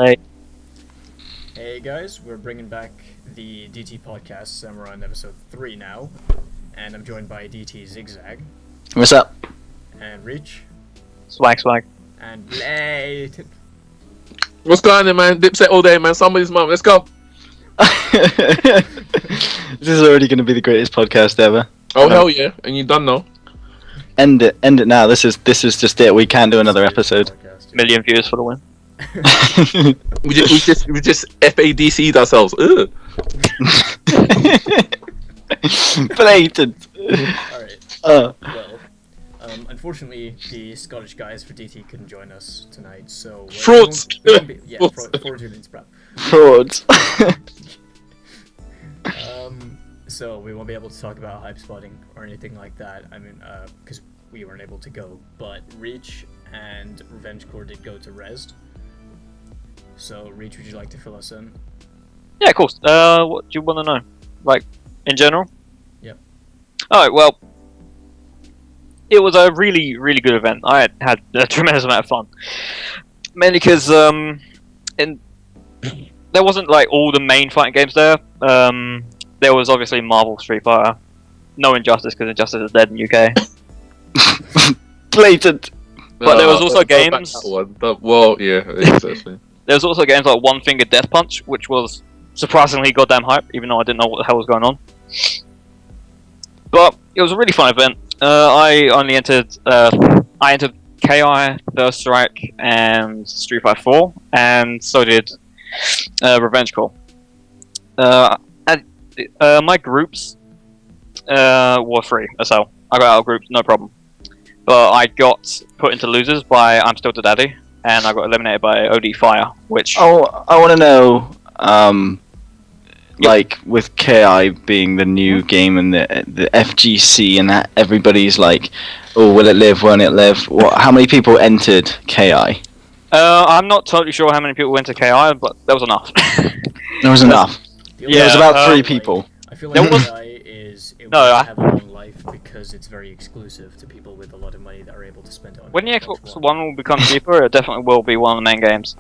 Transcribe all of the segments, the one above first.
Hey. Hey guys, we're bringing back the DT podcast, and we're on episode 3 now. And I'm joined by DT ZigZag. What's up? And Reach. Swag. And Blatant. What's going on, man? Dipset all day, man. Somebody's mum. Let's go. This is already going to be the greatest podcast ever. Oh, hell yeah. And you done now. End it now. This is just it. We can't do another episode. Podcast, yeah. Million views for the win. We just FADC'd ourselves. Ugh. Blatant. Alright. Well, unfortunately, the Scottish guys for DT couldn't join us tonight, so... Frauds! Fraudulence, bro. Frauds. So we won't be able to talk about hype spotting or anything like that. I mean, because we weren't able to go. But Reach and Revenge Corps did go to Rezzed. So Reach, would you like to fill us in? Yeah, of course. What do you want to know? Like, in general? Yep. Alright, well, it was a really, really good event. I had a tremendous amount of fun. Mainly because, there wasn't, like, all the main fighting games there. There was obviously Marvel Street Fighter. No Injustice, because Injustice is dead in UK. Blatant. But there was also games... Well, yeah, exactly. There was also games like One Finger Death Punch, which was surprisingly goddamn hype, even though I didn't know what the hell was going on. But it was a really fun event. I entered KI, First Strike, and Street Fighter 4, and so did Revenge Corps. My groups were free, so I got out of groups, no problem. But I got put into losers by I'm Still the Daddy, and I got eliminated by OD Fire, which... Oh, I want to know, like, with KI being the new game and the FGC and that, everybody's like, oh, will it live, won't it live? How many people entered KI? I'm not totally sure how many people went to KI, but there was enough. There was enough. Yeah, There was about 3 people. I feel like KI is... It No, will have a long life because it's very exclusive to people with a lot of money that are able to spend it on... When the Xbox One will become cheaper, it definitely will be one of the main games.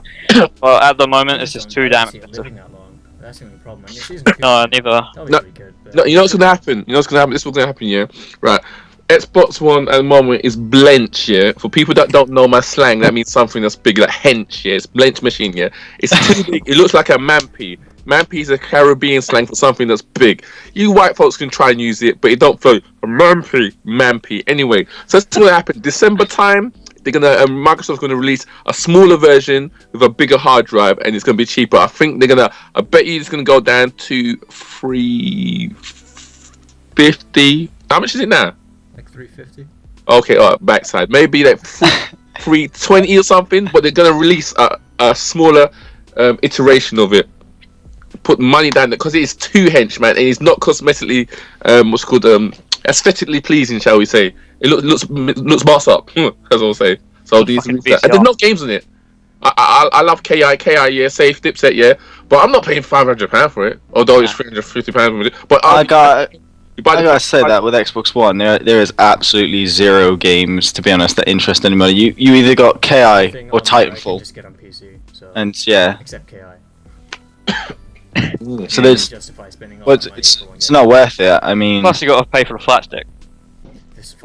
But at the moment, it's just too damn expensive. Living that long. That's the only problem. I mean, season No, neither. that'll be pretty good, but... No, you know what's gonna happen? This is what's gonna happen, yeah? Right. Xbox One at the moment is blench, yeah? For people that don't know my slang, that means something that's big, like hench, yeah? It's blench machine, yeah? It's too big. It looks like a mampy. Mampy is a Caribbean slang for something that's big. You white folks can try and use it, but it don't flow. Mampy. Anyway, so that's gonna happen. December time, they're gonna Microsoft's gonna release a smaller version with a bigger hard drive, and it's gonna be cheaper. I bet you it's gonna go down to $350. How much is it now? Like 350? Okay, backside. Maybe like 320 or something, but they're gonna release a smaller iteration of it. Put money down because it is too hench, man, and it's not cosmetically aesthetically pleasing, shall we say. It looks boss up, as I'll say. So there's no games on it. I love KI, yeah, safe Dipset, yeah, but I'm not paying £500 for it, although it's £350. But I gotta say that with Xbox One, there is absolutely 0 games, to be honest, that interest anybody. You either got KI or Titanfall. Just get on PC, so and yeah. Except KI. So there's, it's not worth it. I mean, Plus, you got to pay for the flat stick.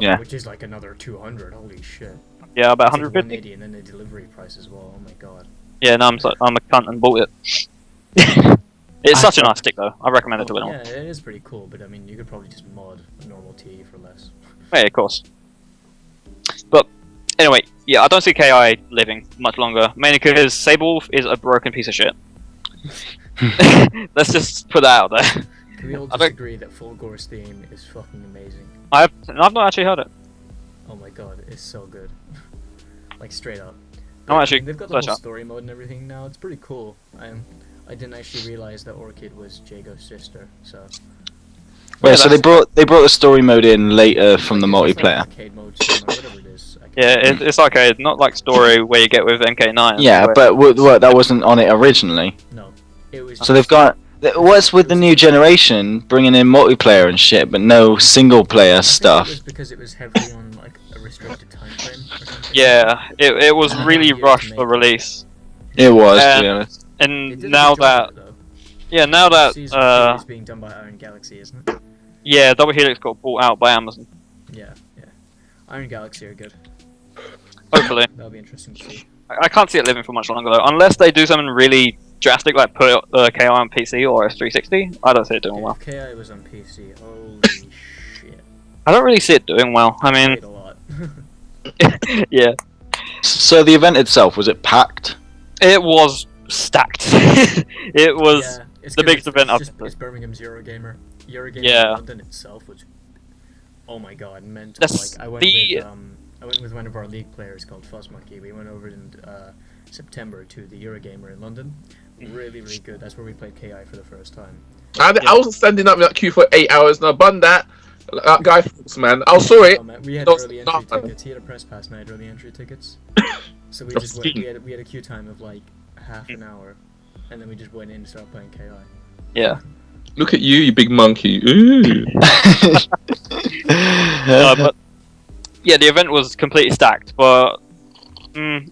Yeah. Which is like another 200. Holy shit. Yeah, about It's like 150. 180, and then the delivery price as well. Oh my god. Yeah, no, I'm a cunt and bought it. It's such a nice stick, though. I recommend it to anyone. Yeah, it is pretty cool, but I mean, you could probably just mod a normal TE for less. Yeah, of course. But anyway, yeah, I don't see KI living much longer. Mainly because Sablewolf is a broken piece of shit. Let's just put that out there. Can we all just agree that Full Gore's theme is fucking amazing? I've not actually heard it. Oh my god, it's so good. Like, straight up. I'm actually They've got the whole story mode and everything now, it's pretty cool. I didn't actually realize that Orchid was Jago's sister, so... Wait, Yeah, so they brought the story mode in later from the multiplayer. Like arcade mode, or whatever it is. Yeah, it's arcade, not like story where you get with MK9. Yeah, but what, that wasn't on it originally. No, it was. So they've got what's with the new generation bringing in multiplayer and shit, but no single player stuff. It was because it was heavily on like a restricted time frame or something. Yeah, it was really rushed for release. It was, to And- be honest. They And did a now good job that, there, though. yeah, now that, Season 3 is being done by Iron Galaxy, isn't it? yeah, Double Helix got bought out by Amazon. Yeah. Iron Galaxy are good. Hopefully. That'll be interesting to see. I can't see it living for much longer though, unless they do something really drastic, like put KI on PC or S360. I don't see it doing well. If KI was on PC, holy shit. I don't really see it doing well. I mean, Played a lot. yeah, So the event itself, was it packed? it was stacked. It was. Yeah, it's the 'cause biggest event I've just, been it's Birmingham's Eurogamer. Eurogamer Yeah. in London itself, which, oh my god, mental. That's Like I went with one of our league players called Fuzz Monkey. We went over in September to the Eurogamer in London. Really, really good. That's where we played KI for the first time. I was standing up in that queue for 8 hours, and I bun that guy, man. I was sorry. Oh, man, we had Don't early stop, entry man. tickets. He had a press pass, and I had early entry tickets. So we That's just went. cheating. We had a queue time of like half an hour, and then we just went in and started playing KI. Yeah. Look at you, you big monkey. Ooh. But yeah, the event was completely stacked, but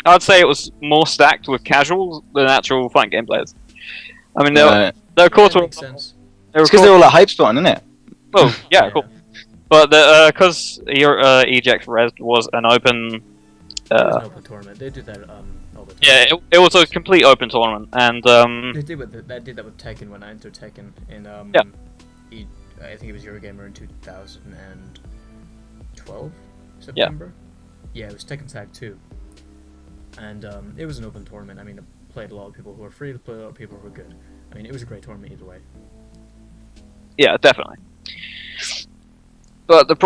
I'd say it was more stacked with casuals than actual fighting game players. I mean, Right. they're of course That makes sense. It's because they're all at hype spot, isn't it? Oh, yeah, cool. But because your EGX Rezzed was an open, It was an open tournament. They do that all the time. yeah, it was a complete open tournament, and They did that with Tekken when I entered Tekken in Yeah. I think it was Eurogamer in 2012 September. Yeah, it was Tekken Tag 2, and it was an open tournament. I mean, it played a lot of people who were free, played a lot of people who were good. I mean, it was a great tournament either way. yeah, definitely. But the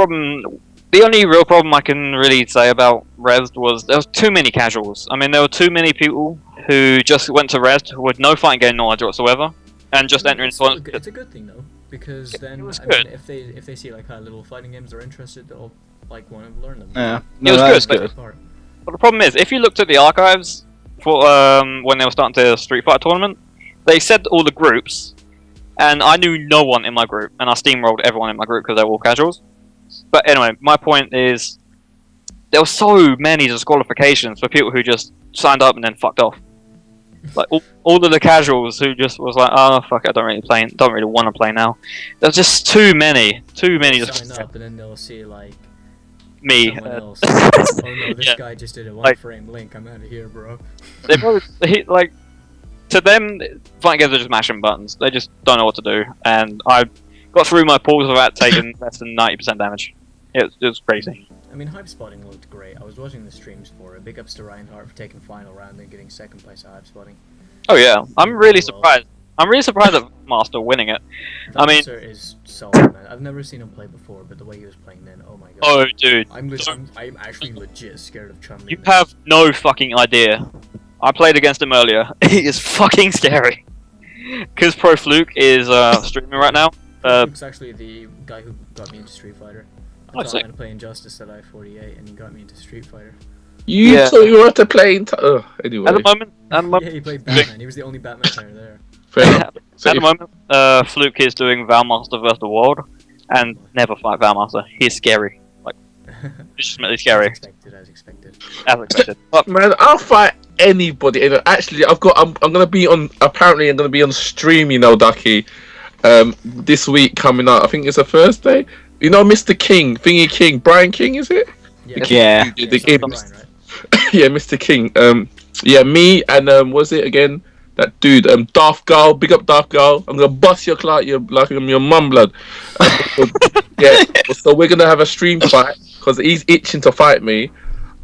only real problem I can really say about Rezzed was there was too many casuals. I mean, there were too many people who just went to Rezzed with no fighting game knowledge whatsoever, and just I mean, entering it's into still it's a good thing though, because then was I good. mean, if they see like how little fighting games they're interested, they'll like want to learn them. Yeah. It No, was that's good, good. Part. But the problem is, if you looked at the archives for when they were starting the Street Fighter tournament, they said all the groups, and I knew no one in my group, and I steamrolled everyone in my group because they were all casuals. But anyway, my point is, there were so many disqualifications for people who just signed up and then fucked off. Like all of the casuals who just was like, oh fuck, I don't really want to play now. There's just too many. Sign up and then they'll see like Me. someone else. Oh no, this yeah. guy just did a Like- one-frame link. I'm out of here, bro. They probably like to them, fighting games are just mashing buttons. They just don't know what to do, and I got through my pulls without taking less than 90% damage. It was crazy. I mean, hype spotting looked great. I was watching the streams for it. Big ups to Reinhardt for taking final round and getting second place at hype spotting. Oh yeah, I'm Well. really surprised. I'm really surprised at Master winning it. I mean- Dancer is solid, man. I've never seen him play before, but the way he was playing then, oh my god. Oh dude, I'm actually legit scared of Chun-Li. you have no fucking idea. I played against him earlier. He is fucking scary. Because Pro Fluke is streaming right now. Luke's actually the guy who got me into Street Fighter. I Oh, thought sick. I'm gonna play Injustice at I-48, and he got me into Street Fighter. You Yeah. thought you were to play anyway. At the moment, Yeah, he played Batman. He was the only Batman player there. Fair enough. So at the if- moment, Fluke is doing Valmaster vs. the World, and never fight Valmaster. He's scary, legitimately scary, As expected. as expected. But man, I'll fight anybody. And actually, I'm gonna be on. Apparently, I'm gonna be on stream. You know, Ducky. This week coming up. I think it's a Thursday. You know, Mr. King, Thingy King, Brian King, is it? Yeah. The Son of game- Brian, right? Yeah, Mr. King. Yeah, me and was it again? That dude, Darth Gull, big up Darth Gull. I'm gonna bust your clout, like I'm your mum blood. Yeah, so we're gonna have a stream fight because he's itching to fight me.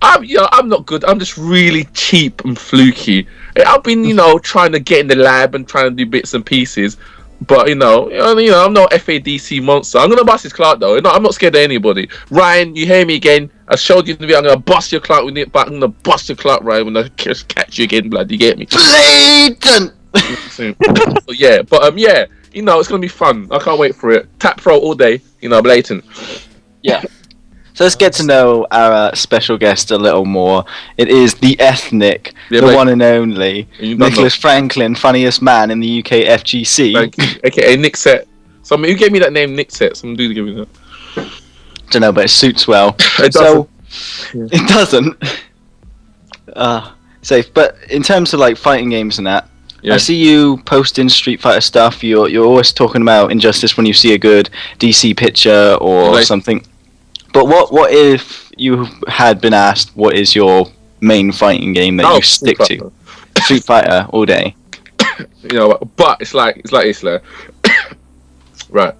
I'm not good. I'm just really cheap and fluky. I've been, trying to get in the lab and trying to do bits and pieces, but I'm no FADC monster. I'm gonna bust his clout though. I'm not scared of anybody. Ryan, you hear me again? I showed you the video. I'm gonna bust your clout with it, but I'm gonna bust your clout, Ryan, when I just catch you again, blood. You get me? Blatant! So, yeah, but yeah, it's gonna be fun. I can't wait for it. Tap throw all day, Blatant. So let's get to know our special guest a little more. It is the Eth-Nick, Yeah, the mate. one and only, You don't Nicholas Franklin, funniest man in the UK FGC. Thank you. AKA Nick Set. Who gave me that name, Nick Set? Some dude gave me that. Don't know, but it suits well. It So doesn't. it doesn't. safe. But in terms of like fighting games and that, Yeah. I see you posting Street Fighter stuff. You're always talking about Injustice when you see a good DC picture or Right. something. But what if you had been asked what is your main fighting game that Oh, you stick Street to? Street Fighter all day. You know, but it's like this, like, right.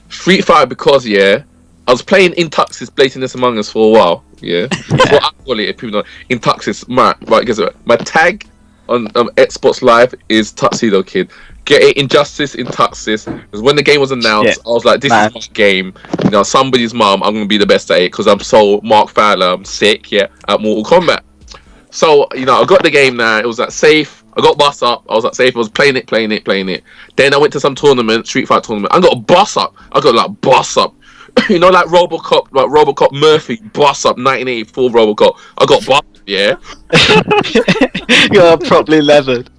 Street Fighter because I was playing in Tuxedo Blatant Among Us for a while. Yeah. What I call it, if people know, in Tuxedo, right, guess what? My tag on Xbox Live is Tuxedo Kidd. Get it, Injustice in Tuxedo. Because when the game was announced, I was like, this is my game. You know, somebody's mom, I'm gonna be the best at it because I'm so Mark Fowler, I'm sick, at Mortal Kombat. So, you know, I got the game now, it was like safe. I got boss up. I was like safe. I was playing it. Then I went to some tournament, Street Fighter tournament. I got a boss up. I got like boss up. You know, like RoboCop Murphy, boss up, 1984 RoboCop. I got boss, yeah. You're properly leathered.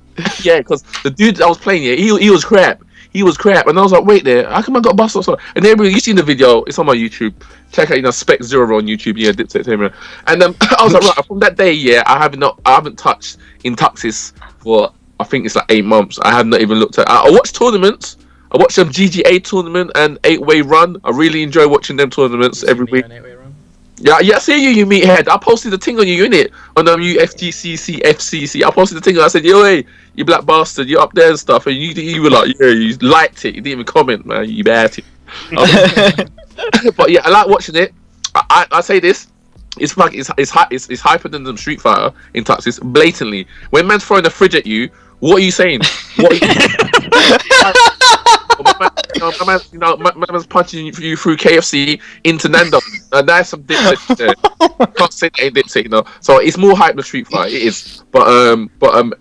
Yeah, because the dude I was playing, he was crap. He was crap, and I was like, wait there, how come I got boss up? And then you seen the video? It's on my YouTube. Check out, you know, Spec Zero on YouTube. Yeah, Dipset Tamer. And I was like, right, from that day, I haven't touched in Tuxis for I think it's like 8 months. I have not even looked at. I watch tournaments. I watch some GGA tournament and 8-way run. I really enjoy watching them tournaments every week. Yeah, I see you meathead. I posted the thing on your unit on FGC FCC. I posted the thing. I said, yo, hey, you black bastard, you're up there and stuff. And you were like, yeah, you liked it. You didn't even comment, man. You bad. But yeah, I like watching it. I say this. It's like it's hyper than the Street Fighter in Tuxis blatantly. When man's throwing a fridge at you, what are you saying? What are you my man's punching you through KFC into Nando. That's some dipshit there. Can't say that ain't dipshit, you know. So it's more hype than Street Fighter. It is, but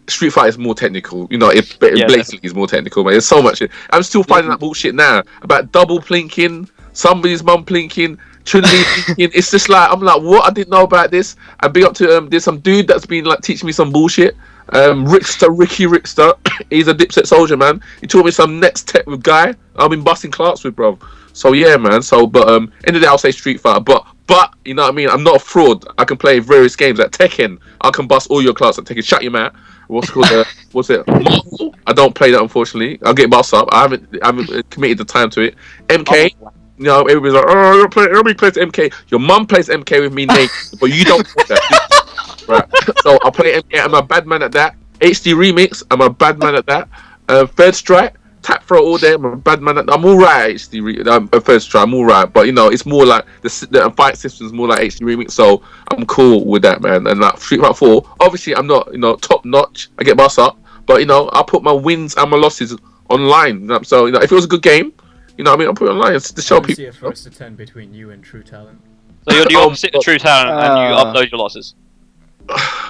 Street Fighter is more technical. You know, it blatantly is more technical. Man, there's so much. I'm still finding that bullshit now about double plinking, somebody's mum plinking. Trinity plinking. It's just like I'm like, what? I didn't know about this. And be up to there's some dude that's been like teaching me some bullshit. Ricky Rickster, he's a Dipset soldier, man. He taught me some next tech with guy I've been busting Clarks with, bro. So yeah, man. So but end of the day, I'll say Street Fighter. But you know what I mean? I'm not a fraud. I can play various games like Tekken. I can bust all your Clarks at Tekken. Shut your mouth. What's it called? What's it? Marvel? I don't play that, unfortunately. I'll get bust up. I haven't committed the time to it. MK. You know, everybody's like, oh, everybody plays MK. Your mum plays MK with me, Nate, but you don't play that. Right. So I play MK. I'm a bad man at that. HD Remix. I'm a bad man at that. Third Strike. Tap Throw all day. I'm a bad man at that. I'm alright. Third Strike. I'm alright. But you know, it's more like the fight system is more like HD Remix. So I'm cool with that, man. And like Street Fighter 4. Obviously, I'm not top notch. I get boss up. But you know, I put my wins and my losses online. You know? So you know, if it was a good game. You know what I mean? I'll put it online to show people. See a first to 10 between you and True Talent. So you're the opposite of True Talent, and you upload your losses.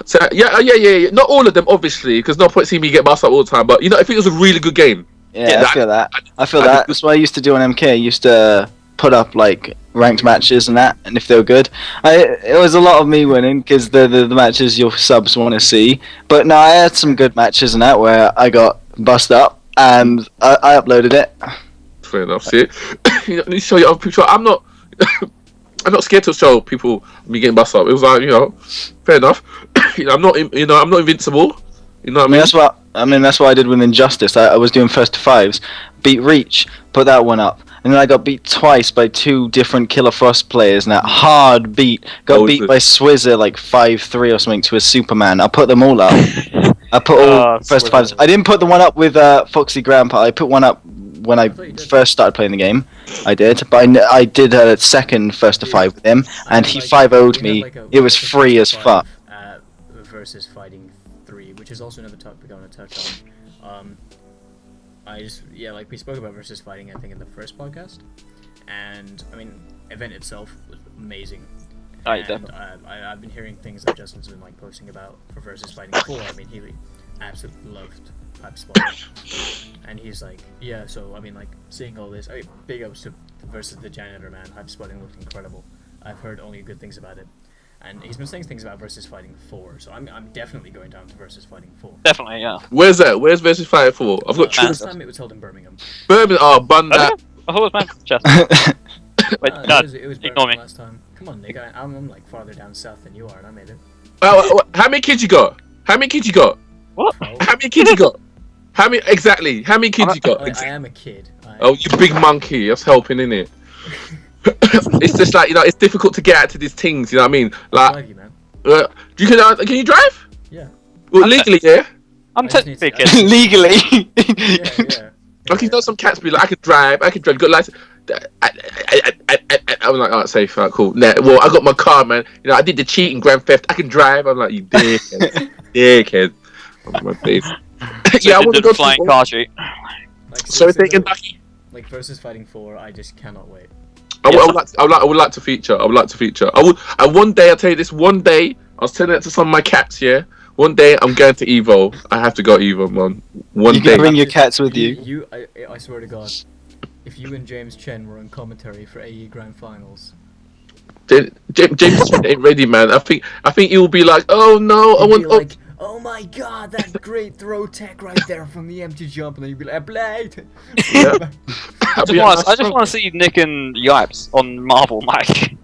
So yeah. Not all of them, obviously, because no point seeing me get bossed up all the time. But you know, if it was a really good game. Yeah, I feel that. I feel that. That's what I used to do on MK. I used to put up like ranked matches and that, and if they were good, it was a lot of me winning because the matches your subs want to see. But no, I had some good matches and that where I got bust up and I uploaded it. Fair enough. See, you know, show you other people. I'm not scared to show people me getting bust up. It was like, you know, fair enough. You know, I'm not invincible. You know what I mean? That's what I did with Injustice. I was doing first to fives, beat Reach, put that one up, and then I got beat twice by 2 different Killer Frost players. And that hard beat got beat by Swizzer like 5-3 or something to a Superman. I put them all up. I put all first to fives. I didn't put the one up with Foxy Grandpa. I put one up when I first started playing the game. I did, but I did a second first to 5 with him, and he 5-0'd me. It was free as fuck. Versus Fighting 3, which is also another topic I want to touch on. Like we spoke about versus fighting, I think, in the first podcast, and I mean, event itself was amazing. And I've been hearing things that Justin's been like posting about for versus fighting 4. I mean, he absolutely loved Hype Spotting, and he's like, yeah. So I mean, like seeing all this, I mean, big ups to versus the Janitor, man. Hype Spotting looked incredible. I've heard only good things about it. And he's been saying things about Versus Fighting 4, so I'm definitely going down to Versus Fighting 4. Definitely, yeah. Where's that? Where's Versus Fighting 4? I've got last time it was held in Birmingham. Bun that. I thought it was Manchester. Wait, no, it was ignore me. Last time. Come on, nigga. I'm like farther down south than you are, and I made it. How many kids you got? How many kids you got? What? How many kids you got? How many exactly? How many kids you got? I am a kid. Oh, you big monkey! That's helping, innit? It's just like, you know, it's difficult to get out to these things. You know what I mean? Like, Drive you, man. Can you drive? Yeah. Well, legally, yeah. I'm I just need technically a to- kid. Legally. Yeah. Like, you know, some cats be like, I can drive, good license. I'm like, alright, safe, alright, cool. Nah, well, I got my car, man. You know, I did the cheating Grand Theft. I can drive. I'm like, you dickhead, dickhead. On my face. So Yeah, I you want to did go the flying car cheat. Like, So it's seriously, taking though, Kentucky. like versus fighting 4, I just cannot wait. I would like to feature. I would like to feature. And one day, I'll tell you this. One day, I was telling it to some of my cats. Yeah. One day, I'm going to Evo. I have to go Evo, man. One You day. can bring your cats with you. I swear to God, if you and James Chen were in commentary for AE Grand Finals, James ain't ready, man. I think you'll be like, oh no, I you'd want. be like, oh my God, that great throw tech right there from the empty jump, and then you'd be like, Blatant. Yeah. I just want to see Nick and Yipes on Marvel, Mike.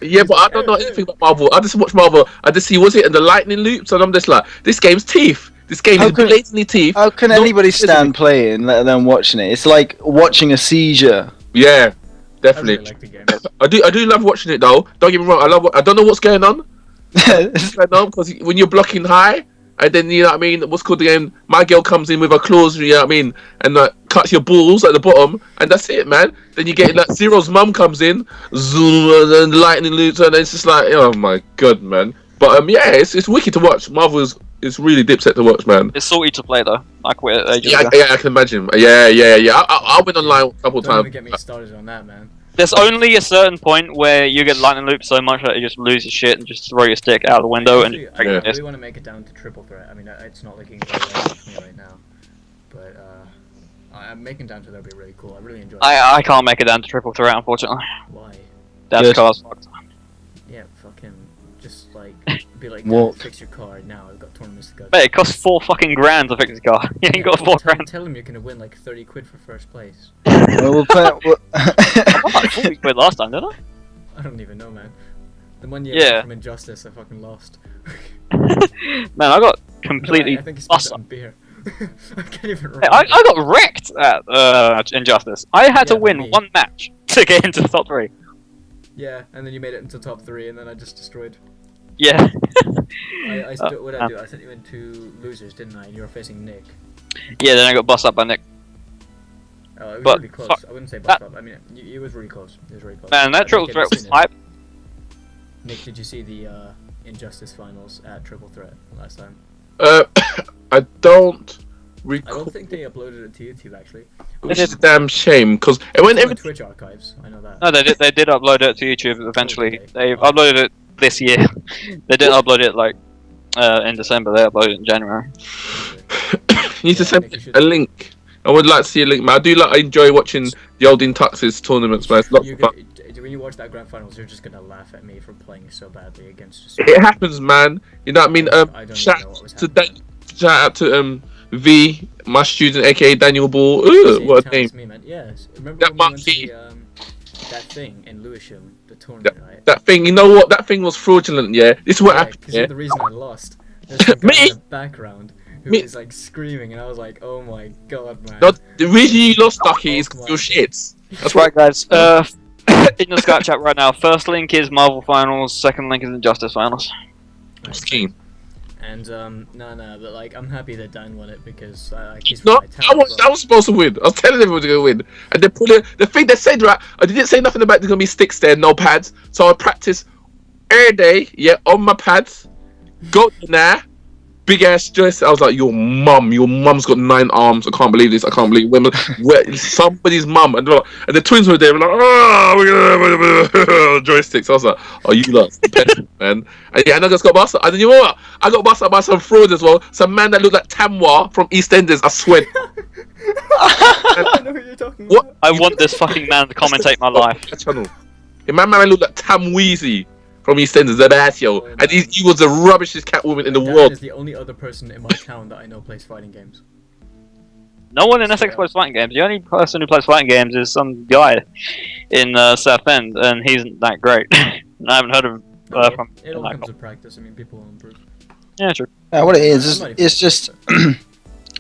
Yeah, but I don't know anything about Marvel. I just watch Marvel. I just see what's it in the lightning loops, and I'm just like, this game's teeth. This game is blatantly teeth. How can Not anybody physically. stand playing, let alone watching it? It's like watching a seizure. Yeah, I definitely. really like the game. I do love watching it though. Don't get me wrong. I don't know what's going on. Because when you're blocking high, and then, you know what I mean, what's called the game, my girl comes in with her claws, you know what I mean, and cuts your balls at the bottom, and that's it, man. Then you get like Zero's mum comes in, zoom, and lightning loops, and it's just like, oh my God, man. But yeah, it's wicked to watch. Marvel is really dipset to watch, man. It's salty to play though. Like we're ages Yeah, ago. I can imagine. Yeah. I went online a couple Don't even times. get me started on that, man. There's only a certain point where you get lightning looped so much that you just lose your shit and just throw your stick out the window and. Actually, I Yeah. really want to make it down to triple threat. I mean, it's not looking very well for me right now, but I'm making down to that would be really cool. I really enjoy it. I can't make it down to triple threat, unfortunately. Why? That's Good. car's fucked. Yeah, fucking just like be like, Walk. fix your car now. I've got tournaments to go to. Mate, it costs £4 fucking grand to fix his car. You ain't got well, £4 grand. Tell him you're gonna win like 30 quid for first place. Well, we'll play, I won like 40 quid last time, didn't I don't even know, man. The money I Yeah. got from Injustice, I fucking lost. I? Man, I got No, completely I think he spent bust it up. on beer. I can't even Hey, remember. I got wrecked at Injustice. I had to Yeah, win me. one match to get into the top 3. Yeah, and then you made it into top 3, and then I just destroyed. Yeah. What did I do? I sent you into losers, didn't I? And you were facing Nick. Yeah, then I got bust up by Nick. Oh, it was But, really close. fuck, I wouldn't say that- bust up. I mean, it was really close. It was really close. Man, I that triple think threat I've was seen it. hype. Nick, did you see the Injustice finals at Triple Threat last time? I don't I recall. don't think they uploaded it to YouTube actually. Which is a damn shame, because it went It's on every. the Twitch archives. I know that. No, they did upload it to YouTube eventually. Okay. They've uploaded it this year. They didn't upload it like in December. They uploaded it in January. You need to Yeah, send Nick, you me should- a link. I would like to see a link, man. I enjoy watching the old Tuxes tournaments, man. It's lots You're of fun. gonna, when you watch that grand finals, you're just gonna laugh at me for playing so badly against. Just It happens, man. You know what I mean? I don't Shout even know what was to happening. shout out to V, my student, aka Daniel Ball. See, What a it name! counts me, man. Yes. Remember That when we went monkey. to that thing in Lewisham, the tournament, right? That thing, you know what? That thing was fraudulent. Yeah, this is what happened. Because Yeah, you're the reason I lost. There's some guy Me? in the background who Me? was like screaming, and I was like, "Oh my god, man!" no, the reason you lost, Ducky, is because your shits. That's right, guys. In the Skype chat right now, first link is Marvel Finals, second link is Injustice Finals. I'm keen. And no, but like I'm happy that Dan won it because he's No, from my town. I was supposed to win. I was telling everyone to go win, and they put it. The thing they said, right? I didn't say nothing about there's gonna be sticks there, no pads. So I practice every day, yeah, on my pads. Go there, big ass joystick. I was like, your mum's got 9 arms. I can't believe this. I can't believe women. Where somebody's mum, and the twins were there, like, oh, we're gonna have joysticks. I was like, oh, you lot, man. And yeah, and I just got busted. And then you know what? I got busted by some fraud as well. Some man that looked like Tamwa from EastEnders. I swear. I know who you're talking What? about. I want this fucking man to commentate my life. That channel. Yeah, my man looked like Tam Weezy from EastEnders, Zabatio, Oh, and he was the rubbishest Catwoman in the Dan world. is the only other person in my town that I know plays fighting games. No one in Essex plays fighting games. The only person who plays fighting games is some guy in Southend, and he's not that great. I haven't heard of Oh, from. it all like- comes with practice. I mean, people will improve. Yeah, true. What it is it's just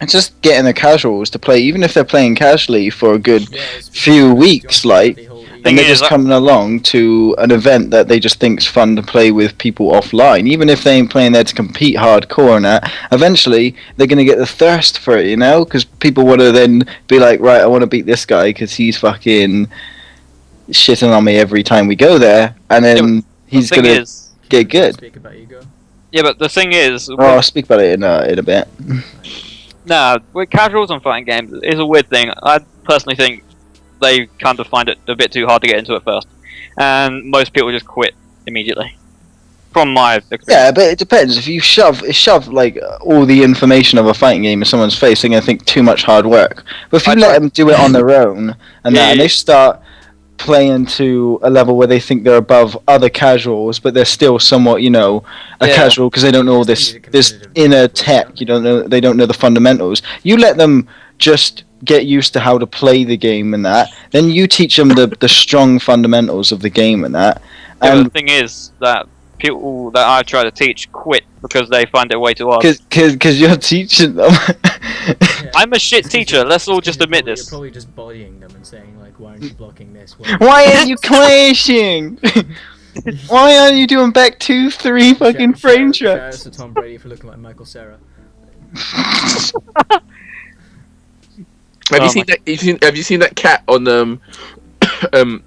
it's just getting the casuals to play, even if they're playing casually for a good few weeks, like, and they're just coming along to an event that they just think's fun to play with people offline. Even if they ain't playing there to compete hardcore and that, eventually they're gonna get the thirst for it, you know, because people want to then be like, right, I want to beat this guy because he's fucking shitting on me every time we go there, and then he's gonna get good. Speak about ego. Yeah, but the thing is, I'll speak about it in a bit. nah, with casuals and fighting games, it's a weird thing. I personally think they kind of find it a bit too hard to get into at first, and most people just quit immediately. From my experience. Yeah, but it depends. If you shove like all the information of a fighting game in someone's face, they're gonna think too much hard work. But if you let them do it on their own, and they start playing to a level where they think they're above other casuals, but they're still somewhat, you know, a casual because they don't know all this inner tech. They don't know the fundamentals. You let them just get used to how to play the game and that. Then you teach them the strong fundamentals of the game and that. And the thing is that people that I try to teach quit because they find it way too hard. Because you're teaching them. I'm a shit teacher. Let's all just admit this. You're probably just bodying them and saying like, "Why aren't you blocking this? Why aren't you clashing? Why aren't you doing back 2-3 fucking frame traps?" Shout out to Tom Brady for looking like Michael Cera. Have you seen that cat on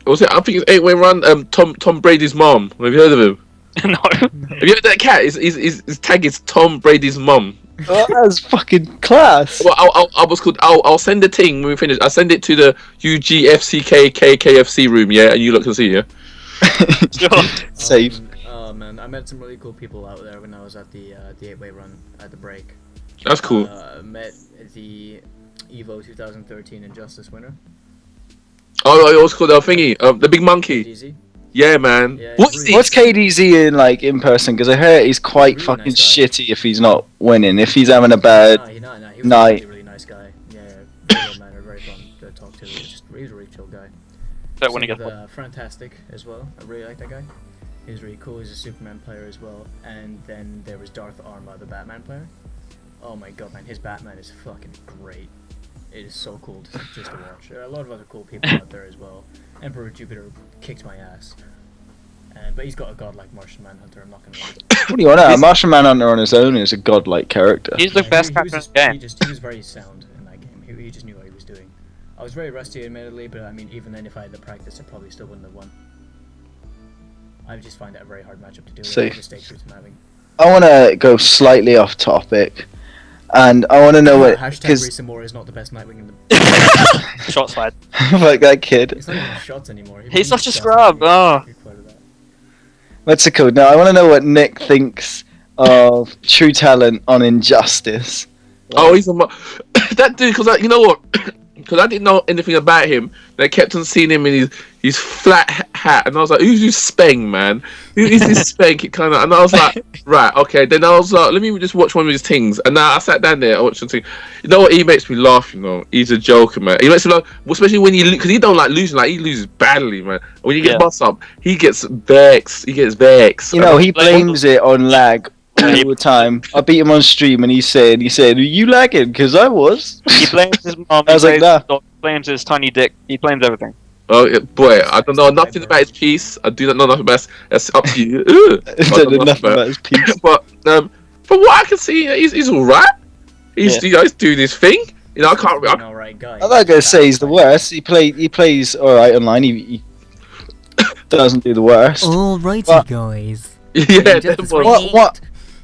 was it? I think it's 8-Way Run. Tom Brady's mom. Have you heard of him? No. Have you heard of that cat? His tag is Tom Brady's mom. Oh, that's fucking class. Well, I'll send the thing when we finish. I'll send it to the UGFCKKFC room, yeah, and you look and see, yeah. Sure. Safe. Oh man, I met some really cool people out there when I was at the 8-Way Run at the break. That's cool. Met the Evo 2013 Injustice winner. Oh, it was called the thingy, the big monkey. Easy. Yeah, man. Yeah, What's KDZ in like in person? Because I heard he's quite really fucking nice guy. shitty if he's not winning. If he's having a bad He was night. a really nice guy. Yeah, real man, very fun to talk to. He's a really chill guy. Don't want to get Fantastic as well. I really like that guy. He was really cool. He's a Superman player as well. And then there was Darth Arma, the Batman player. Oh my god, man, his Batman is fucking great. It is so cool just to watch. There are a lot of other cool people out there as well. Emperor Jupiter kicked my ass. But he's got a godlike Martian Manhunter, I'm not gonna lie. What do you want to know? Martian Manhunter on his own is a godlike character. He's the best character in the game. He was very sound in that game. He just knew what he was doing. I was very rusty, admittedly, but I mean, even then, if I had the practice, I probably still wouldn't have won. I just find it a very hard matchup to do. Safe. Mistakes I'm having. I want to go slightly off topic, and I want to know what Hashtag Reesamore is not the best Nightwing in the. Shots fired. like that kid. It's not even shots anymore. He's such a scrub. Oh. What's it called? Now I want to know what Nick thinks of True Talent on Injustice. Oh, he's that dude. Because you know what? Because I didn't know anything about him. And I kept on seeing him in his flat hat, and I was like, "Who's this Speng, man? Who is this Speng?" Kind of, and I was like, "Right, okay." Then I was like, "Let me just watch one of his things." And now I sat down there, I watched something. You know what? He makes me laugh. You know, he's a joker, man. He makes me laugh, especially when because he don't like losing. Like he loses badly, man. When you get bust up, he gets vexed. You know, he blames it on lag all the time. I beat him on stream, and he said, "Are you lagging? Because I was." He blames his mom. I was like, "Nah." He blames his tiny dick. He blames everything. Oh yeah, boy, I don't know nothing about his piece. I do not know nothing about. That's up to you. I don't know nothing about his piece. But from what I can see, he's all right. He's doing his thing. You know, I can't. An alright guy. I'm not gonna say he's the worst. He plays alright online. He doesn't do the worst. Alrighty, guys. Yeah.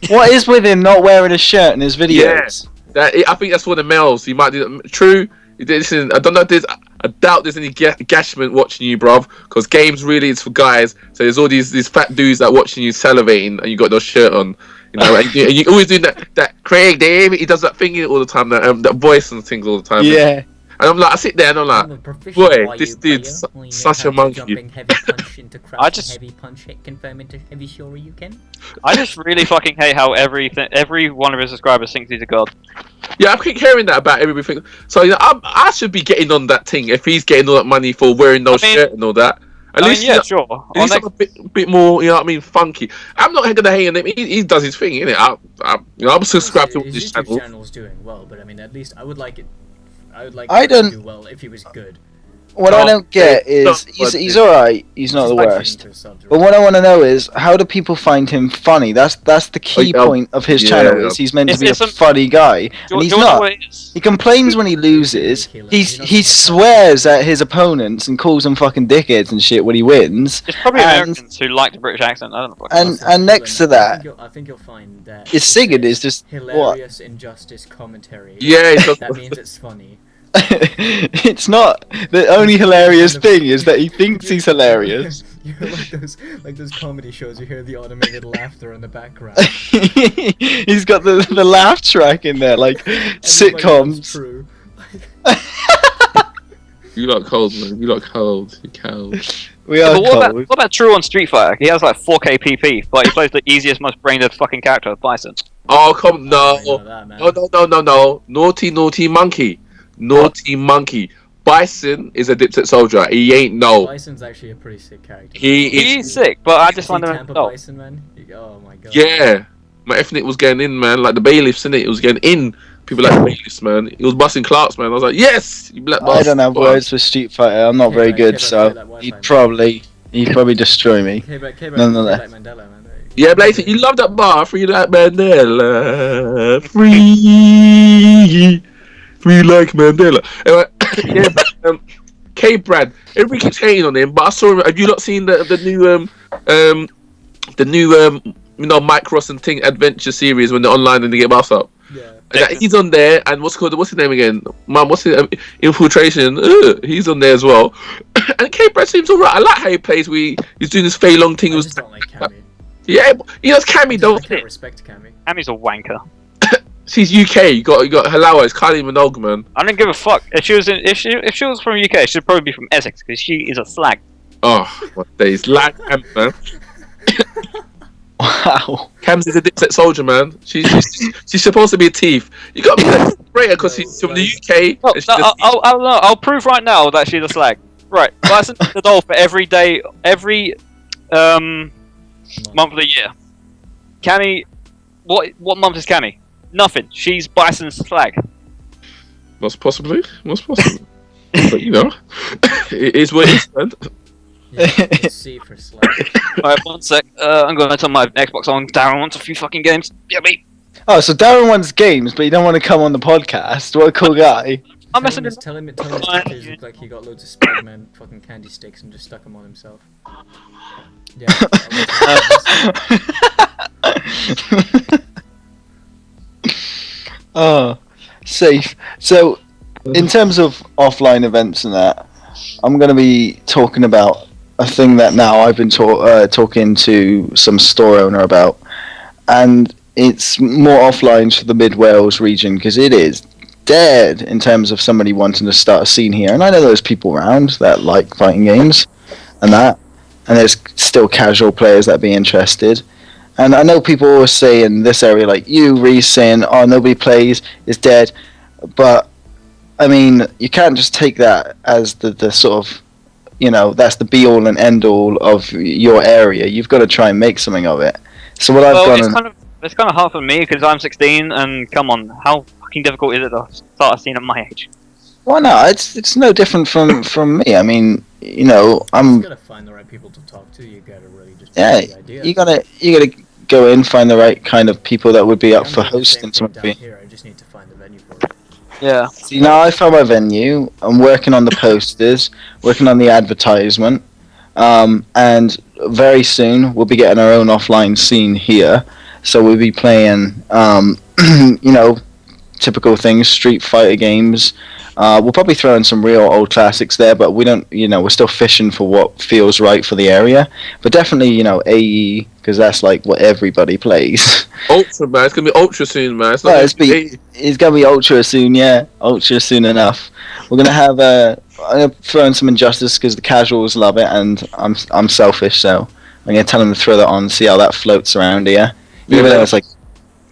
What is with him not wearing a shirt in his videos? Yeah, I think that's for the males. He might do. True. Listen, I don't know if there's. I doubt there's any gashment watching you, bruv. Because games really is for guys. So there's all these fat dudes that watching you salivating, and you got no shirt on. You know, and you always do that. Craig, Dave, he does that thing all the time. That voice and things all the time. Yeah. And I'm like, I sit there and I'm like, boy, this dude's such a monkey. I just heavy punch hit confirm into heavy sure you can. I just really fucking hate how every one of his subscribers thinks he's a god. Yeah, I keep hearing that about everything. So you know, I should be getting on that thing if he's getting all that money for wearing no shirt and all that. At least yeah, sure. At least a bit more, you know what I mean, funky. I'm not gonna hate on him. He does his thing, innit? I'm subscribed to his this YouTube channel. channel's doing well, but I mean, at least I would like it. I would like I it don't- to do well if he was good. What I don't get is no, he's alright. He's not the Just like worst. fighting for subs, But right? what I want to know is how do people find him funny? That's the key Oh, point of his yeah. channel. Is he's meant to be a It's a- funny guy, Do and he's you know not. what it is? He complains when he loses. He swears at his opponents and calls them fucking dickheads and shit when he wins. It's probably And- Americans who like the British accent. I don't know. And next to that, I think you'll find that his singing is just what? hilarious injustice commentary. Yeah, That means it's funny. It's not. The only hilarious thing is that he thinks he's hilarious. You know, like those comedy shows, you hear the automated laughter in the background. He's got the laugh track in there, like Everybody knows sitcoms. True. you lot cold, man. You lot cold. You cold. We Yeah, are but what cold. about True on Street Fighter? He has like 4K PP, but he plays the easiest, most brain-dead fucking character, Bison. Oh come I no. know that, man. No. Naughty monkey. Naughty monkey. Bison is a dipset soldier. He ain't no. Bison's actually a pretty sick character. He's sick, but I just See find him Tampa no. Bison, man. Oh my god. Yeah. My Eth-Nick was getting in, man. Like the bailiffs, innit? It was getting in. People like the bailiffs, man. He was busting Clarks, man. I was like, yes! You black I bastard. don't have words for Street Fighter. I'm not very good, so he'd probably destroy me. Nonetheless. Like Mandela, man. Yeah, Blatant, you love that bar. Free like Mandela. Free. Free like Mandela. Anyway, yeah, but, K-Brad. Everybody keeps hating on him, but I saw him. Have you not seen the new you know, Mike Ross and Ting adventure series when they're online and they get buffed up? Yeah. Yeah, he's on there, and what's his name again? What's his Infiltration? He's on there as well. And K-Brad seems alright. I like how he plays. He's doing this Fei Long thing. I With just don't like Cammy. yeah, he does Cammy, I don't can't he? respect Cammy. Ammy's a wanker. She's UK. You got Halawa. It's Kylie Minogue, man. I don't give a fuck. If she was from UK, she'd probably be from Essex because she is a slag. Oh, what days? Like Cam, man. Wow. Cam's is a dipset soldier, man. She's supposed to be a thief. You got to rate her because she's from the UK. No, and she's no, just- I'll prove right now that she's a slag. Right, Bison the doll for every day, every month of the year. Cammy, what month is Cammy? Nothing. She's Bison's slag. Most possibly. But you know, it is what it is, man. Yeah, it's C for slag. Alright, one sec. I'm going to turn my Xbox on. Darren wants a few fucking games. Yeah, me. Oh, so Darren wants games, but you don't want to come on the podcast. What a cool guy. I'm messing with. Tell him his pictures look like he got loads of Spider-Man fucking candy sticks and just stuck them on himself. Yeah. Oh, safe. So, in terms of offline events and that, I'm going to be talking about a thing that now I've been talking to some store owner about, and it's more offline for the Mid Wales region because it is dead in terms of somebody wanting to start a scene here. And I know there's people around that like fighting games and that, and there's still casual players that be interested. And I know people always say in this area, like you, Reese, saying, oh, nobody plays, it's dead. But, I mean, you can't just take that as the sort of, you know, that's the be-all and end-all of your area. You've got to try and make something of it. So what I've gone... It's kind of hard for me because I'm 16, and come on, how fucking difficult is it to start a scene at my age? Well, no, it's no different from me. I mean, you know, You gotta find the right people to talk to. You gotta really just yeah, the idea. you gotta go in, find the right kind of people that would be up I'm for doing the same hosting thing down something. here. I just need to find the venue for it. Yeah. See, now I found my venue. I'm working on the posters, working on the advertisement, and very soon we'll be getting our own offline scene here. So we'll be playing, you know, typical things, Street Fighter games. We'll probably throw in some real old classics there, but we don't, you know, we're still fishing for what feels right for the area. But definitely, you know, AE, because that's like what everybody plays. Ultra, man. It's gonna be Ultra soon, man. It's not Well, gonna it's gonna be Ultra soon, yeah. Ultra soon enough. We're gonna have I'm gonna throw in some Injustice because the casuals love it, and I'm selfish, so I'm gonna tell them to throw that on, see how that floats around here. Even though it's like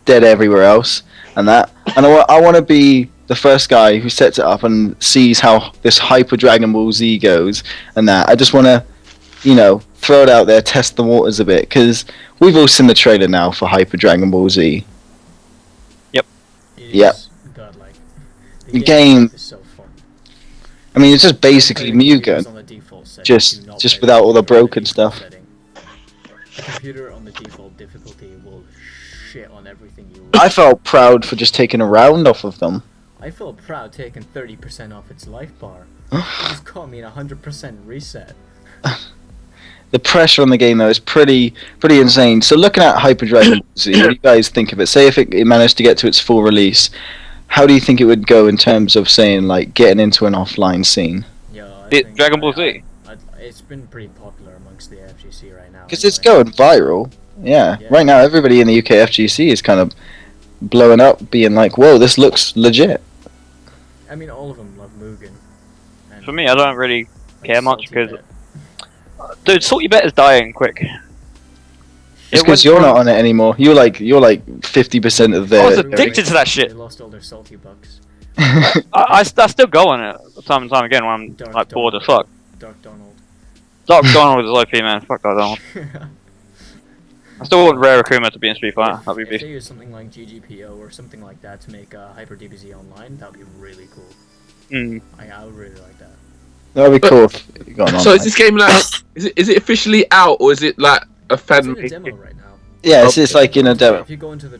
dead everywhere else, and that. And I want to be the first guy who sets it up and sees how this Hyper Dragon Ball Z goes, and that. I just want to you know, throw it out there, test the waters a bit, because we've all seen the trailer now for Hyper Dragon Ball Z. It Yep. is godlike. The game- is so fun. I mean, it's just basically The computer Mugen, is on the default setting. just Do not just play without all the computer on broken default stuff. setting. The computer on the default difficulty will shit on everything you. I felt proud for just taking a round off of them. I feel proud taking 30% off its life bar. It just caught me in 100% reset. The pressure on the game though is pretty insane. So looking at Hyper Dragon Ball Z, what do you guys think of it? Say if it managed to get to its full release, how do you think it would go in terms of saying like getting into an offline scene? Yeah, I Did think Dragon Ball Z? it's been pretty popular amongst the FGC right now. Because it's anyway. going viral. Yeah. Yeah. Right now everybody in the UK FGC is kind of blowing up, being like, "Whoa, this looks legit." I mean, all of them love Mugen. And For me, I don't really like care much Salty because, Bet. dude, Salty Bet is dying quick. It's It because went you're from- not on it anymore. You're like 50% of I was their. addicted to that They shit. lost all their salty bucks. I still go on it time and time again when I'm Dark like bored as Donald. fuck. Dark Donald. Dark Donald is OP, man. Fuck Dark Donald. I still want Rare Akuma to be in Street Fighter. That'd be If beast. they use something like GGPO or something like that to make Hyper DBZ online, that would be really cool. Mm. I would really like that. That'd be cool if it got on. So is this game like? Is it officially out or is it like a It's fan? in a demo right now. Yeah, it's like in a demo. If you go into the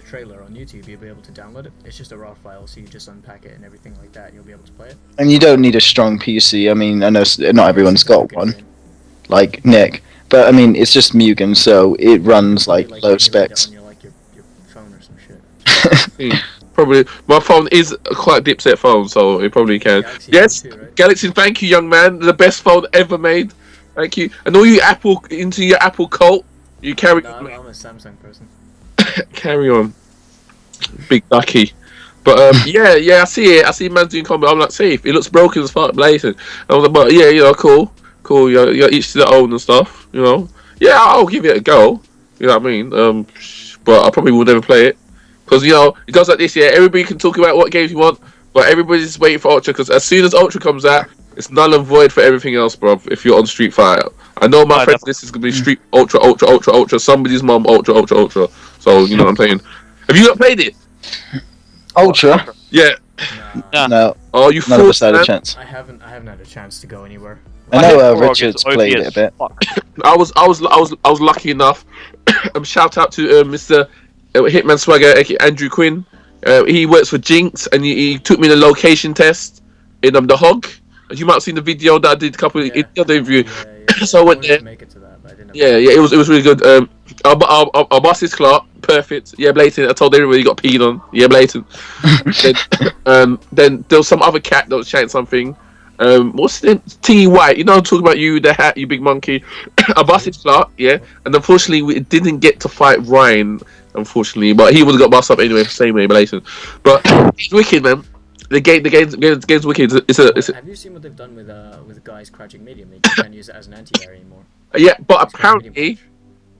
trailer on YouTube, you'll be able to download it. It's just a raw file, so you just unpack it and everything like that. You'll be able to play it. And you don't need a strong PC. I mean, I know not everyone's got one, like Nick. But I mean, it's just Mugen, so it runs like low emulate it specs. on your phone or some shit. Probably my phone is a quite dipset phone, so it probably can. Galaxy Yes, too, right? Galaxy. Thank you, young man. The best phone ever made. Thank you. And all you Apple into your Apple cult, you carry No, I'm a Samsung person. carry on. Big ducky. But yeah, I see it. I see man doing combat. I'm like, safe. It looks broken as fuck, blatant. I was like, but yeah, you know, cool. You're each to their own and stuff. You know. Yeah, I'll give it a go. You know what I mean? But I probably will never play it because you know it goes like this. Yeah, everybody can talk about what games you want, but everybody's waiting for Ultra because as soon as Ultra comes out, it's null and void for everything else, bro. If you're on Street Fighter, I know my friends. This is gonna be Street Ultra. Somebody's mom Ultra. So you know what I'm saying. Have you not played it? Ultra? Yeah. Nah, Yeah. No, Oh, you none of us fool, had a man. chance. I haven't had a chance to go anywhere. I My know hit frog Richard's is OP played as it a bit. fuck. I was lucky enough. Shout out to Mr. Hitman Swagger, aka Andrew Quinn. He works for Jinx, and he took me the location test in the Hog. You might have seen the video that I did a couple in the other interview. So I went wanted there. to make it to that, but I didn't. Yeah, it was really good. Our boss is Clark, perfect. Yeah, Blatant. I told everybody he got peed on. Yeah, Blatant. then there was some other cat that was chatting something. What's the name? T White. You know, I'm talking about you, the hat, you big monkey. Our boss is Clark. Yeah, and unfortunately we didn't get to fight Ryan. Unfortunately, but he would have got bossed up anyway. Same way, Blatant. But it's wicked, man. The game's wicked. It's a Have you seen what they've done with guys crouching medium? They can't use it as an anti-air anymore. yeah. But It's got a medium apparently, punch.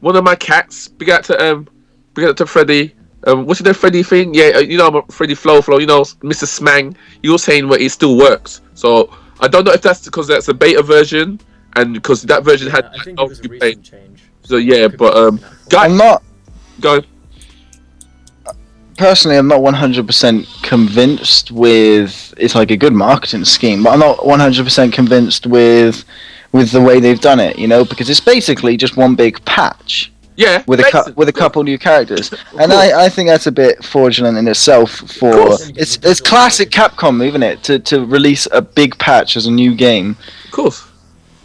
one of my cats. Big out to Freddy. What's the Freddy thing? Yeah, you know Freddy Flow. You know Mr. Smang. He was saying where it still works. So I don't know if that's because that's a beta version and because that version had. I think it was a recent change. So yeah, Could but be that for- guys, I'm not go. personally. I'm not 100% convinced with. It's like a good marketing scheme, but I'm not 100% convinced with the way they've done it. You know, because it's basically just one big patch Yeah, with a couple new characters, and course. I think that's a bit fraudulent in itself. For course. it's classic Capcom, isn't it? To release a big patch as a new game. Of course.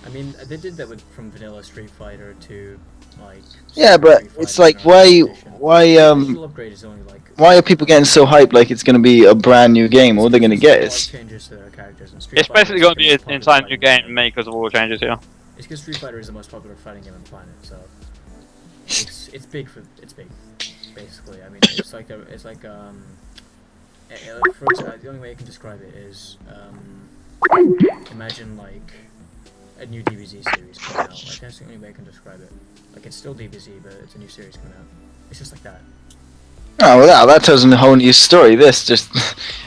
I mean, they did that from vanilla Street Fighter to like. Yeah, but Street it's Fighter like why Edition. Digital upgrade is only like. why are people getting so hyped like it's going to be a brand new game? All they're going to get is changes to their characters. And Street It's Fighter basically is going to the be most an popular entire new fighting game game. made because of all the changes here. It's because Street Fighter is the most popular fighting game on the planet, so it's big. Basically. I mean, it's like for example, the only way I can describe it is imagine like a new DBZ series coming out. Like that's the only way I can describe it. Like it's still DBZ, but it's a new series coming out. It's just like that. oh well, that tells a whole new story. This just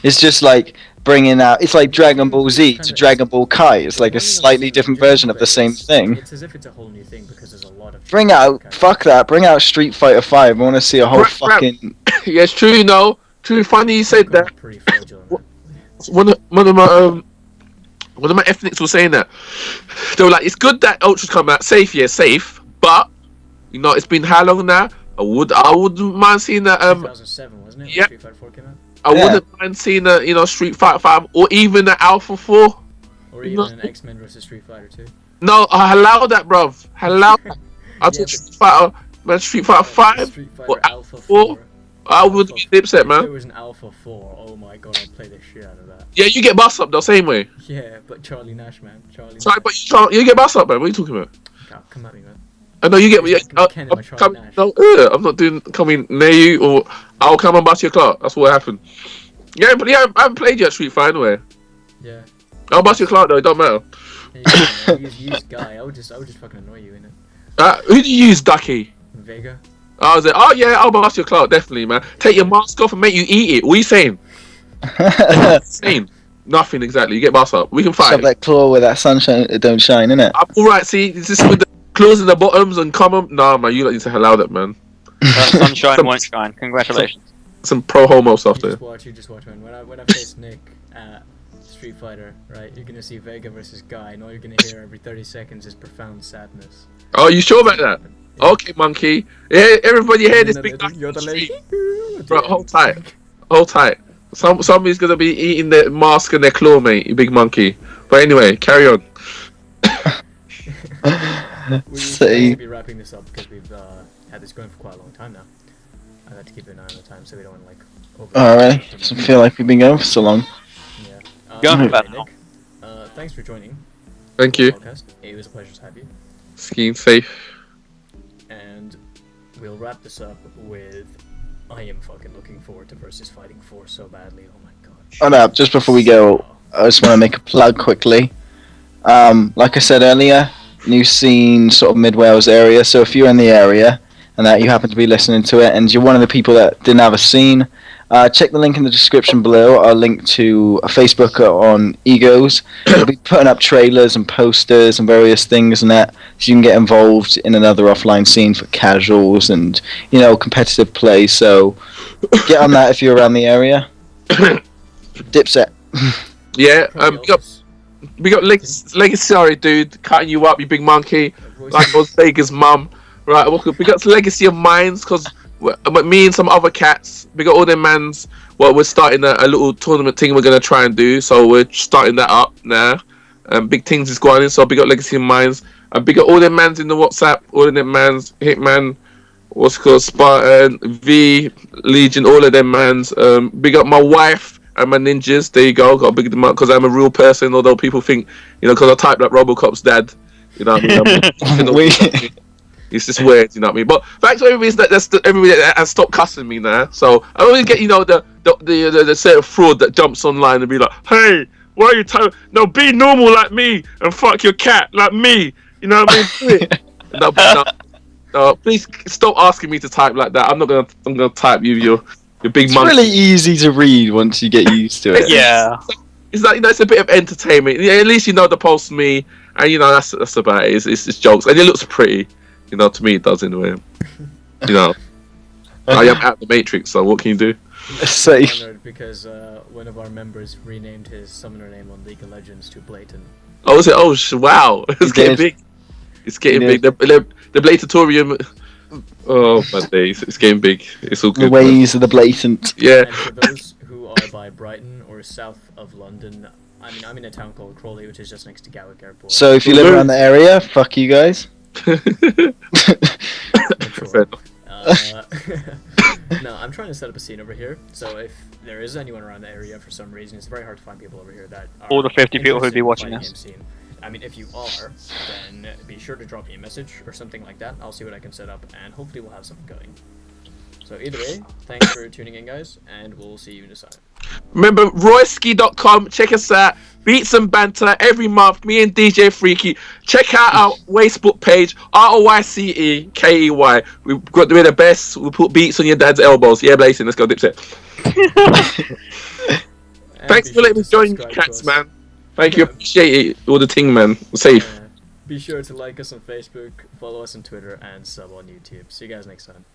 it's just like bringing out. It's like Dragon Ball Z to Dragon Ball Kai. It's like a slightly different version of the same thing. It's as if it's a whole new thing because there's a lot of. Bring out, fuck that. Bring out Street Fighter 5. I want to see a whole fucking. Yeah, it's true. True. Funny you said that. Pretty fraudulent. One of my Eth-Nicks was saying that they were like, it's good that Ultra's come out safe, but it's been how long now? I wouldn't mind seeing that. 2007, wasn't it? Yeah. Street Fighter 4 came out. I wouldn't mind seeing a Street Fighter 5 or even the Alpha 4. Or even an X-Men versus Street Fighter 2. No, I allow that, bruv. Allow that. I'll take Street Fighter 5 Street or Fighter Alpha 4. I would be dipset, man. If there was an Alpha 4, oh my god, I'd play the shit out of that. Yeah, you get bust up though, same way. Yeah, but Charlie Nash, man. Sorry, but you get bust up, man. What are you talking about? Come at me, man. I know you get me. Nash. I'm not coming near you, or I'll come and bust your clock. That's what happened. Yeah, but I haven't played yet Street Fighter anyway. Yeah. I'll bust your clock though. It don't matter. Yeah, use Guy. I would just fucking annoy you, innit? Who do you use, Ducky? Vega. I was like, oh yeah, I'll bust your clock, definitely, man. Take your mask off and make you eat it. What are you saying? Saying nothing exactly. You get bust up. We can fight. Shove that claw where that sunshine don't shine, innit? I'm alright. See, is this with the claws in the bottoms and common? Nah, man, you don't need to allow that, man. Sunshine won't shine. Congratulations. Some pro homo stuff there. You just watch, man. When I face Nick at Street Fighter, right, you're gonna see Vega versus Guy, and all you're gonna hear every 30 seconds is profound sadness. Oh, you sure about that? Yeah. Okay, monkey. Yeah, everybody hear this big You're the lady. Bro, hold tight. Somebody's gonna be eating their mask and their claw, mate. You big monkey. But anyway, carry on. We should be wrapping this up because we've had this going for quite a long time now. I had to keep an eye on the time so we don't want to like. Alright, doesn't feel like we've been going for so long. Yeah. Going for Nick, thanks for joining. Thank you. Podcast. It was a pleasure to have you. Skiing safe. And we'll wrap this up with I am fucking looking forward to Versus Fighting 4 so badly. Oh my god. Oh no, just before we go, I just want to make a plug quickly. Like I said earlier, new scene, sort of Mid-Wales area, so if you're in the area and that you happen to be listening to it and you're one of the people that didn't have a scene, check the link in the description below. I'll link to a Facebook on Egos. I'll be putting up trailers and posters and various things and that, so you can get involved in another offline scene for casuals and, competitive play. So get on that if you're around the area. Dipset. Yeah, we got Legacy, sorry dude, cutting you up, you big monkey. Like I was Vega's mum. Right, we got Legacy of Mines, because me and some other cats, we got all them mans. Well, we're starting a little tournament thing we're going to try and do, so we're starting that up now. Big things is going in, so big up Legacy of Mines. And big up all them mans in the WhatsApp, all of them mans, Hitman, what's it called, Spartan, V, Legion, all of them mans. Big up my wife and my ninjas, there you go, got to big them up, because I'm a real person, although people think, because I typed like Robocop's dad, you know what I mean? It's just weird, you know what I mean? But thanks to everybody everybody that has stopped cussing me now. So I always get, the sort of fraud that jumps online and be like, hey, why are you typing? No, be normal like me and fuck your cat like me. You know what I mean? No, please stop asking me to type like that. I'm gonna type you your big monkey. It's really easy to read once you get used to it. Yeah. It's like, it's a bit of entertainment. Yeah, at least the post me, and that's about it. It's jokes, and it looks pretty. To me it does anyway. I am out the Matrix, so what can you do? Safe. Because one of our members renamed his summoner name on League of Legends to Blatant. Oh, is it? Oh, wow! It's getting big. It's getting big. The Blatatorium. Oh my days! It's getting big. It's all good. The ways of the Blatant. Yeah. And for those who are by Brighton or south of London, I'm in a town called Crawley, which is just next to Gatwick Airport. So if you live around the area, fuck you guys. No, I'm trying to set up a scene over here. So if there is anyone around the area for some reason, it's very hard to find people over here that are all the 50 people who'd be watching this. us. If you are, then be sure to drop me a message or something like that. I'll see what I can set up, and hopefully we'll have something going. So either way, thanks for tuning in, guys, and we'll see you in a second. Remember, royski.com, check us out. Beats and banter every month. Me and DJ Freaky. Check out our Facebook page, ROYCEKEY. We've got to be the best. We'll put beats on your dad's elbows. Yeah, Blatant, let's go, Dipset. And Thanks be for sure letting me to join you, subscribe to cats, us. man. Thank you, appreciate it. All the thing, man. Safe. Be sure to like us on Facebook, follow us on Twitter, and sub on YouTube. See you guys next time.